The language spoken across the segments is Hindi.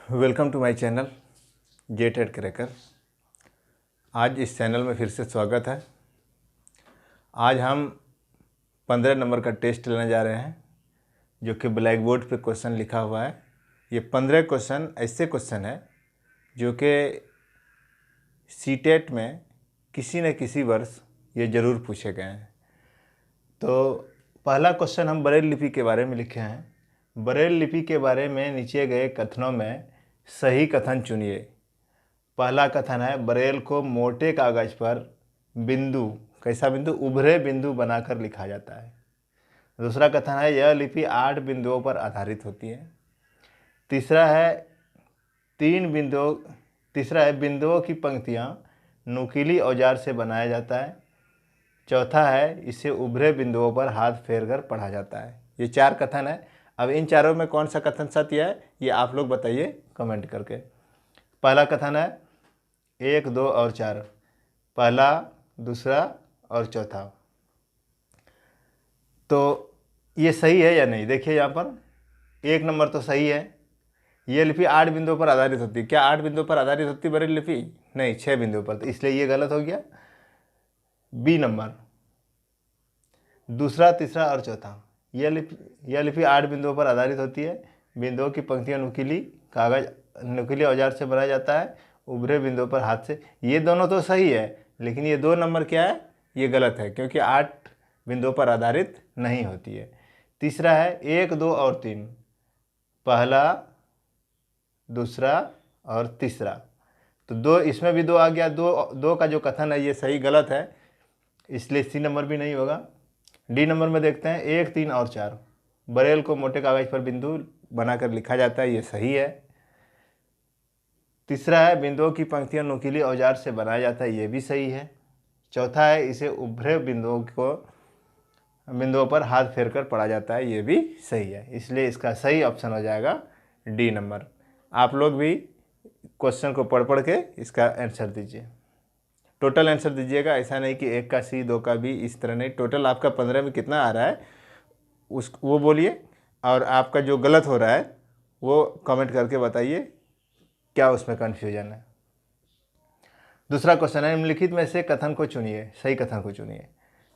Welcome to my channel Jet Ed Cracker. आज इस चैनल में फिर से स्वागत है। आज हम 15 नंबर का टेस्ट लेने जा रहे हैं, जो कि ब्लैक बोर्ड पे क्वेश्चन लिखा हुआ है। ये 15 क्वेश्चन ऐसे क्वेश्चन है जो कि सीटेट में किसी न किसी वर्ष ये ज़रूर पूछे गए हैं। तो पहला क्वेश्चन हम ब्रेल लिपि के बारे में लिखे हैं। ब्रेल लिपि के बारे में नीचे गए कथनों में सही कथन चुनिए। पहला कथन है, ब्रेल को मोटे कागज पर बिंदु, कैसा बिंदु, उभरे बिंदु बनाकर लिखा जाता है। दूसरा कथन है, यह लिपि 8 बिंदुओं पर आधारित होती है। तीसरा है, बिंदुओं की पंक्तियां नुकीली औजार से बनाया जाता है। चौथा है, इसे उभरे बिंदुओं पर हाथ फेर कर पढ़ा जाता है। ये 4 कथन है। अब इन चारों में कौन सा कथन सत्य है, ये आप लोग बताइए कमेंट करके। पहला कथन है 1, 2 और 4, पहला, दूसरा और चौथा। तो ये सही है या नहीं? देखिए यहाँ पर 1 नंबर तो सही है। ये लिपि 8 बिंदुओं पर आधारित होती है। क्या 8 बिंदुओं पर आधारित होती है ब्रेल लिपि? नहीं, 6 बिंदुओं पर, तो इसलिए ये गलत हो गया। बी नंबर, दूसरा, तीसरा और चौथा, यह लिपि 8 बिंदुओं पर आधारित होती है। बिंदुओं की पंक्तियां नुकीली औजार से बनाया जाता है, उभरे बिंदुओं पर हाथ से। ये दोनों तो सही है, लेकिन ये 2 नंबर क्या है, ये गलत है, क्योंकि 8 बिंदुओं पर आधारित नहीं होती है। तीसरा है 1, 2 और 3, पहला, दूसरा और तीसरा, तो 2, इसमें भी 2 आ गया। 2 का जो कथन है ये सही गलत है, इसलिए सी नंबर भी नहीं होगा। डी नंबर में देखते हैं 1, 3 और 4, ब्रेल को मोटे कागज पर बिंदु बनाकर लिखा जाता है, ये सही है। तीसरा है, बिंदुओं की पंक्तियां नुकीली औजार से बनाया जाता है, ये भी सही है। चौथा है, इसे उभरे बिंदुओं पर हाथ फेर कर पढ़ा जाता है, ये भी सही है। इसलिए इसका सही ऑप्शन हो जाएगा डी नंबर। आप लोग भी क्वेश्चन को पढ़ पढ़ के इसका आंसर दीजिए। टोटल आंसर दीजिएगा, ऐसा नहीं कि 1 का सी, 2 का बी, इस तरह नहीं। टोटल आपका 15 में कितना आ रहा है वो बोलिए, और आपका जो गलत हो रहा है वो कमेंट करके बताइए, क्या उसमें कन्फ्यूजन है। दूसरा क्वेश्चन है, निम्नलिखित में से कथन को चुनिए, सही कथन को चुनिए।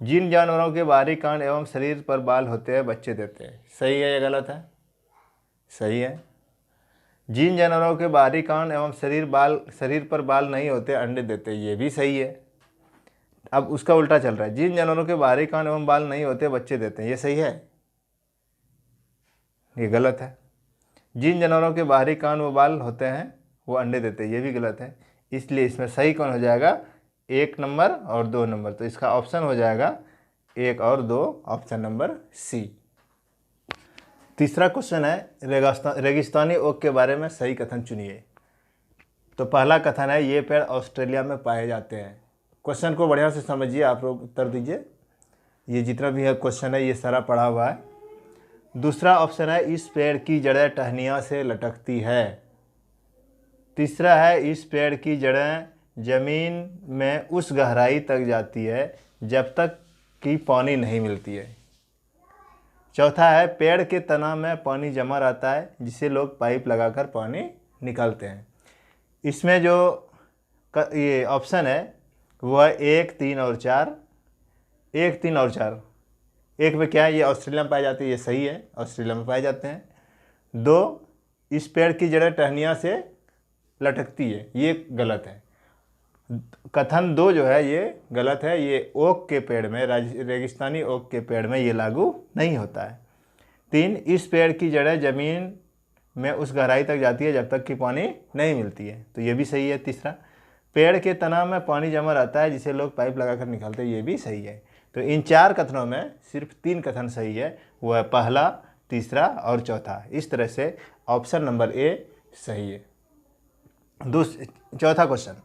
जिन जानवरों के बाहरी कान एवं शरीर पर बाल होते हैं बच्चे देते हैं, सही है या गलत है? सही है। जिन जानवरों के बाहरी कान एवं शरीर पर बाल नहीं होते अंडे देते, ये भी सही है। अब उसका उल्टा चल रहा है, जिन जानवरों के बाहरी कान एवं बाल नहीं होते बच्चे देते हैं, ये सही है? ये गलत है। जिन जानवरों के बाहरी कान व बाल होते हैं वो अंडे देते हैं, ये भी गलत है। इसलिए इसमें सही कौन हो जाएगा? 1 नंबर और 2 नंबर। तो इसका ऑप्शन हो जाएगा 1 और 2, ऑप्शन नंबर सी। तीसरा क्वेश्चन है, रेगिस्तानी ओक के बारे में सही कथन चुनिए। तो पहला कथन है, ये पेड़ ऑस्ट्रेलिया में पाए जाते हैं। क्वेश्चन को बढ़िया से समझिए, आप लोग उत्तर दीजिए। ये जितना भी है क्वेश्चन है ये सारा पढ़ा हुआ है। दूसरा ऑप्शन है, इस पेड़ की जड़ें टहनियों से लटकती है। तीसरा है, इस पेड़ की जड़ें जमीन में उस गहराई तक जाती है जब तक कि पानी नहीं मिलती है। चौथा है, पेड़ के तना में पानी जमा रहता है जिसे लोग पाइप लगाकर पानी निकालते हैं। इसमें जो ये ऑप्शन है वो है 1, 3 और 4। 1, 3 और 4, 1 में क्या है, ये ऑस्ट्रेलिया में पाए जाते हैं, ये सही है, ऑस्ट्रेलिया में पाए जाते हैं। 2, इस पेड़ की जड़ें टहनियों से लटकती है, ये गलत है। कथन 2 जो है ये गलत है, ये ओक के पेड़ में, रेगिस्तानी ओक के पेड़ में ये लागू नहीं होता है। 3, इस पेड़ की जड़ें जमीन में उस गहराई तक जाती है जब तक कि पानी नहीं मिलती है, तो ये भी सही है। तीसरा, पेड़ के तना में पानी जमा रहता है जिसे लोग पाइप लगाकर निकालते हैं, ये भी सही है। तो इन 4 कथनों में सिर्फ 3 कथन सही है, वो है पहला, तीसरा और चौथा। इस तरह से ऑप्शन नंबर ए सही है। चौथा क्वेश्चन,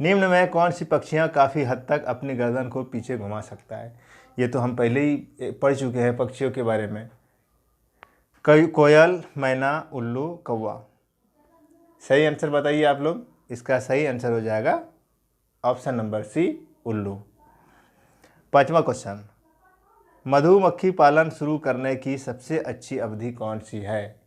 निम्न में कौन सी पक्षियाँ काफ़ी हद तक अपनी गर्दन को पीछे घुमा सकता है? ये तो हम पहले ही पढ़ चुके हैं पक्षियों के बारे में। कोयल, मैना, उल्लू, कौवा। सही आंसर बताइए आप लोग। इसका सही आंसर हो जाएगा ऑप्शन नंबर सी, उल्लू। 5वां क्वेश्चन, मधुमक्खी पालन शुरू करने की सबसे अच्छी अवधि कौन सी है?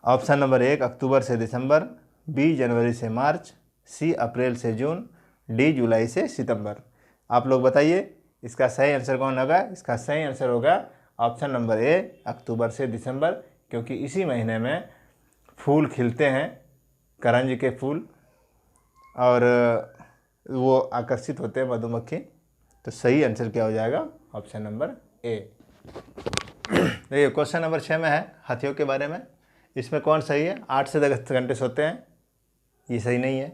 ऑप्शन नंबर 1 अक्टूबर से दिसंबर, बी जनवरी से मार्च, सी अप्रैल से जून, डी जुलाई से सितंबर। आप लोग बताइए इसका सही आंसर कौन होगा। इसका सही आंसर होगा ऑप्शन नंबर ए अक्टूबर से दिसंबर, क्योंकि इसी महीने में फूल खिलते हैं, करंज के फूल, और वो आकर्षित होते हैं मधुमक्खी। तो सही आंसर क्या हो जाएगा, ऑप्शन नंबर ए। देखिए क्वेश्चन नंबर 6 में है हाथियों के बारे में। इसमें कौन सही है, 8 से 10 घंटे सोते हैं, ये सही नहीं है।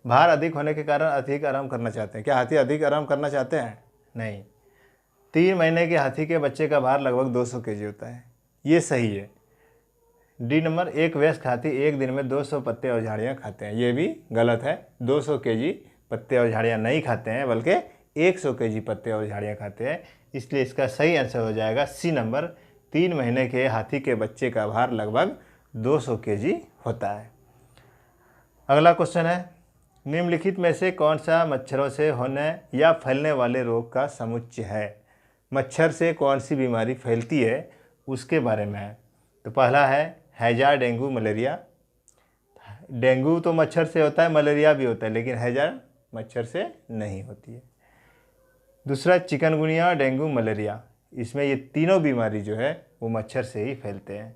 भार अधिक होने के कारण अधिक आराम करना चाहते हैं। क्या हाथी अधिक आराम करना चाहते हैं, नहीं। 3 महीने के हाथी के बच्चे का भार लगभग 200 kg होता है, ये सही है। डी नंबर, एक वयस्क हाथी एक दिन में 200 पत्ते और झाड़ियाँ खाते हैं, ये भी गलत है। 200 kg पत्ते और झाड़ियाँ नहीं खाते हैं, बल्कि 100 kg पत्ते और झाड़ियाँ खाते हैं। इसलिए इसका सही आंसर हो जाएगा सी नंबर, 3 महीने के हाथी के बच्चे का भार लगभग 200 kg होता है। अगला क्वेश्चन है, निम्नलिखित में से कौन सा मच्छरों से होने या फैलने वाले रोग का समुच्चय है। मच्छर से कौन सी बीमारी फैलती है उसके बारे में है। तो पहला है हैजा, डेंगू, मलेरिया। डेंगू तो मच्छर से होता है, मलेरिया भी होता है, लेकिन हैजा मच्छर से नहीं होती है। दूसरा चिकनगुनिया, डेंगू, मलेरिया, इसमें ये तीनों बीमारी जो है वो मच्छर से ही फैलते हैं।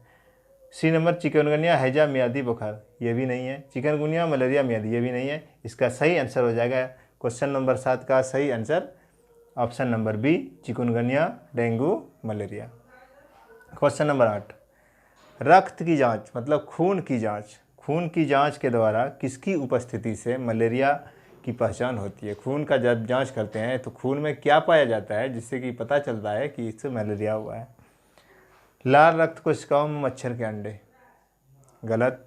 सी नंबर, चिकनगुनिया, हैजा, मियादी बुखार, ये भी नहीं है। चिकनगुनिया, मलेरिया, मियादी, ये भी नहीं है। इसका सही आंसर हो जाएगा क्वेश्चन नंबर 7 का सही answer option number B, chikungunya, dengue, malaria. Question number 8, रक्त की जांच मतलब खून की जांच। खून की जांच के द्वारा किसकी उपस्थिति से मलेरिया की पहचान होती है। खून का जब जांच करते हैं तो खून में क्या पाया जाता है जिससे कि पता चलता है कि इससे मलेरिया हुआ है। लाल रक्त कोशिकाओं में मच्छर के अंडे, गलत।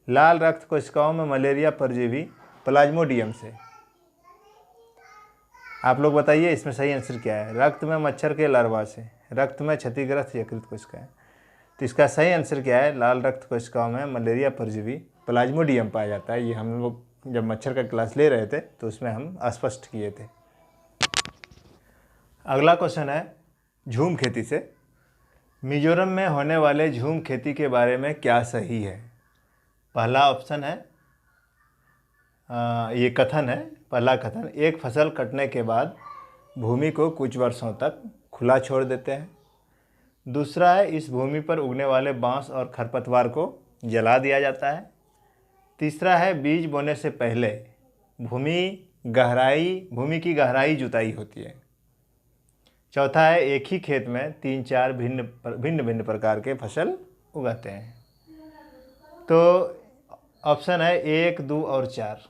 लाल रक्त कोशिकाओं में मलेरिया परजीवी प्लाज्मोडियम से। आप लोग बताइए इसमें सही आंसर क्या है। रक्त में मच्छर के लार्वा से, रक्त में क्षतिग्रस्त यकृत कोशिकाएं। तो इसका सही आंसर क्या है, लाल रक्त कोशिकाओं में मलेरिया परजीवी प्लाज्मोडियम पाया जाता है। ये हम लोग जब मच्छर का क्लास ले रहे थे तो उसमें हम स्पष्ट किए थे। अगला क्वेश्चन है झूम खेती से। मिजोरम में होने वाले झूम खेती के बारे में क्या सही है। पहला ऑप्शन है, ये कथन है, पहला कथन, एक फसल कटने के बाद भूमि को कुछ वर्षों तक खुला छोड़ देते हैं। दूसरा है, इस भूमि पर उगने वाले बांस और खरपतवार को जला दिया जाता है। तीसरा है, बीज बोने से पहले भूमि की गहराई जुताई होती है। चौथा है, एक ही खेत में 3-4 भिन्न प्रकार के फसल उगाते हैं। तो ऑप्शन है 1, 2 और 4,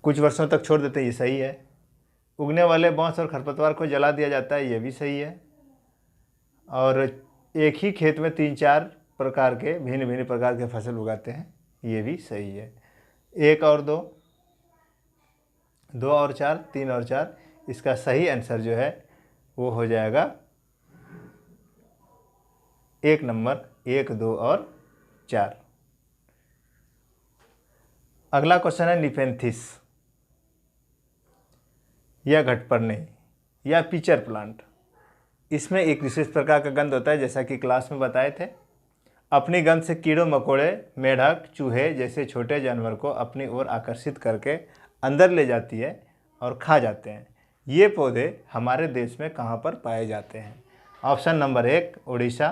कुछ वर्षों तक छोड़ देते हैं, ये सही है। उगने वाले बांस और खरपतवार को जला दिया जाता है, ये भी सही है। और एक ही खेत में 3-4 प्रकार के भिन्न प्रकार के फसल उगाते हैं, ये भी सही है। 1 और 2, 2 और 4, 3 और 4, इसका सही आंसर जो है वो हो जाएगा 1 नंबर, 1, 2 और 4। अगला क्वेश्चन है निफेंथिस या घटपर्णी या पिचर प्लांट। इसमें एक विशेष प्रकार का गंध होता है, जैसा कि क्लास में बताए थे। अपनी गंध से कीड़ों मकोड़े, मेढक, चूहे जैसे छोटे जानवर को अपनी ओर आकर्षित करके अंदर ले जाती है और खा जाते हैं। ये पौधे हमारे देश में कहाँ पर पाए जाते हैं। Option number 1 Odisha,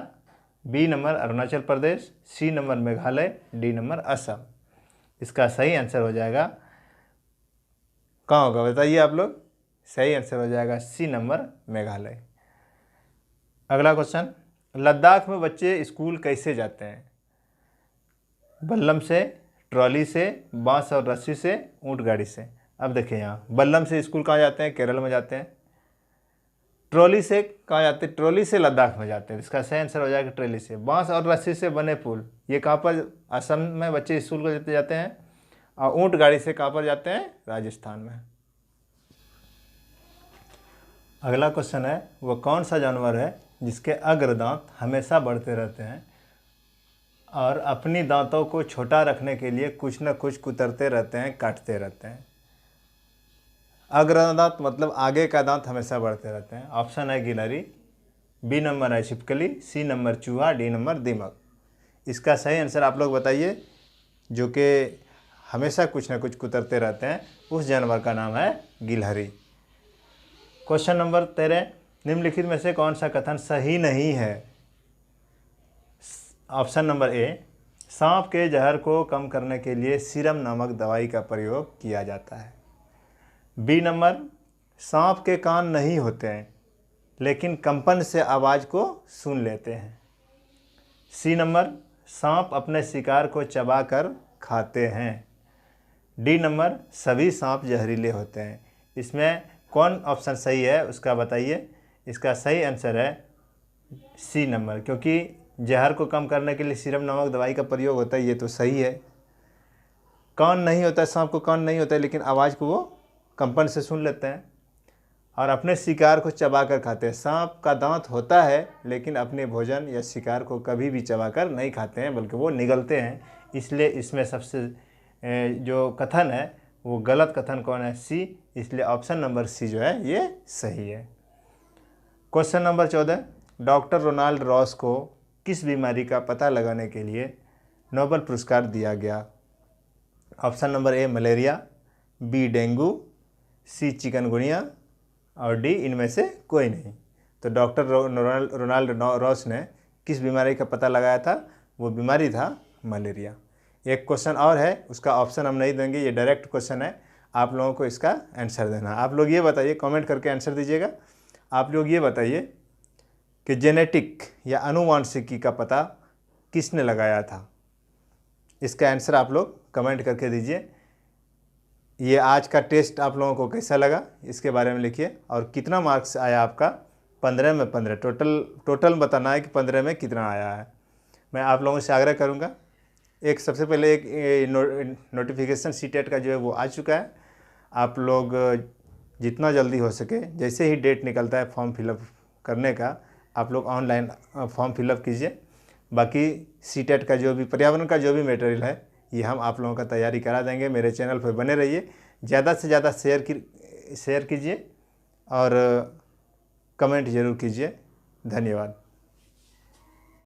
B number Arunachal Pradesh, C number Meghalaya, D number Assam. इसका सही आंसर हो जाएगा, कहाँ होगा बताइए आप लोग। सही आंसर हो जाएगा सी नंबर मेघालय। अगला क्वेश्चन, लद्दाख में बच्चे स्कूल कैसे जाते हैं। बल्लम से, ट्रॉली से, बांस और रस्सी से, ऊंट गाड़ी से। अब देखिए यहाँ बल्लम से स्कूल कहाँ जाते हैं, केरल में जाते हैं। ट्रॉली से कहाँ जाते हैं, ट्रॉली से लद्दाख में जाते हैं। इसका सही आंसर हो जाएगा ट्रॉली से। बांस और रस्सी से बने पुल, ये कहाँ पर, असम में बच्चे स्कूल को जाते हैं। और ऊंट गाड़ी से कहाँ पर जाते हैं, राजस्थान में। अगला क्वेश्चन है, वह कौन सा जानवर है जिसके अग्र दांत हमेशा बढ़ते रहते हैं और अपनी दांतों को छोटा रखने के लिए कुछ न कुछ कुतरते रहते हैं, काटते रहते हैं। अग्र दांत मतलब आगे का दांत हमेशा बढ़ते रहते हैं। ऑप्शन है गिलहरी, बी नंबर है छिपकली, सी नंबर चूहा, डी नंबर दीमक। इसका सही आंसर आप लोग बताइए, जो कि हमेशा कुछ ना कुछ कुतरते रहते हैं, उस जानवर का नाम है गिलहरी। क्वेश्चन नंबर 13, निम्नलिखित में से कौन सा कथन सही नहीं है? ऑप्शन नंबर ए, सांप के जहर को कम करने के लिए सीरम नामक दवाई का प्रयोग किया जाता है। बी नंबर, सांप के कान नहीं होते हैं लेकिन कंपन से आवाज़ को सुन लेते हैं। सी नंबर, सांप अपने शिकार को चबाकर खाते हैं। डी नंबर, सभी सांप जहरीले होते हैं। इसमें कौन ऑप्शन सही है उसका बताइए। इसका सही आंसर है सी नंबर, क्योंकि जहर को कम करने के लिए सीरम नामक दवाई का प्रयोग होता है, ये तो सही है। कान नहीं होता है, सांप को कान नहीं होता है लेकिन आवाज़ को वो कंपन से सुन लेते हैं और अपने शिकार को चबा कर खाते हैं। सांप का दांत होता है लेकिन अपने भोजन या शिकार को कभी भी चबाकर नहीं खाते हैं बल्कि वो निगलते हैं। इसलिए इसमें सबसे जो कथन है वो गलत कथन कौन है? सी। इसलिए ऑप्शन नंबर सी जो है ये सही है। Question number 14, doctor Ronald Ross को किस बीमारी का पता लगाने के लिए नोबेल पुरस्कार दिया गया? Option number A malaria, B dengue, C chikungunya और डी इनमें से कोई नहीं। तो डॉक्टर रोनाल्ड रॉस ने किस बीमारी का पता लगाया था? वो बीमारी था मलेरिया। एक क्वेश्चन और है, उसका ऑप्शन हम नहीं देंगे, ये डायरेक्ट क्वेश्चन है, आप लोगों को इसका आंसर देना। आप लोग ये बताइए, कमेंट करके आंसर दीजिएगा। आप लोग ये बताइए कि जेनेटिक या आनुवांशिकी का पता किसने लगाया था? इसका आंसर आप लोग कमेंट करके दीजिए। ये आज का टेस्ट आप लोगों को कैसा लगा इसके बारे में लिखिए, और कितना मार्क्स आया आपका? 15 में 15। टोटल बताना है कि 15 में कितना आया है। मैं आप लोगों से आग्रह करूँगा, एक सबसे पहले एक नोटिफिकेशन सीटेट का जो है वो आ चुका है। आप लोग जितना जल्दी हो सके, जैसे ही डेट निकलता है फॉर्म फिलअप करने का, आप लोग ऑनलाइन फॉर्म फिलअप कीजिए। बाकी सीटेट का जो भी पर्यावरण का जो भी मटेरियल है ये हम आप लोगों का तैयारी करा देंगे। मेरे चैनल पर बने रहिए, ज़्यादा से ज़्यादा शेयर कीजिए और कमेंट ज़रूर कीजिए। धन्यवाद।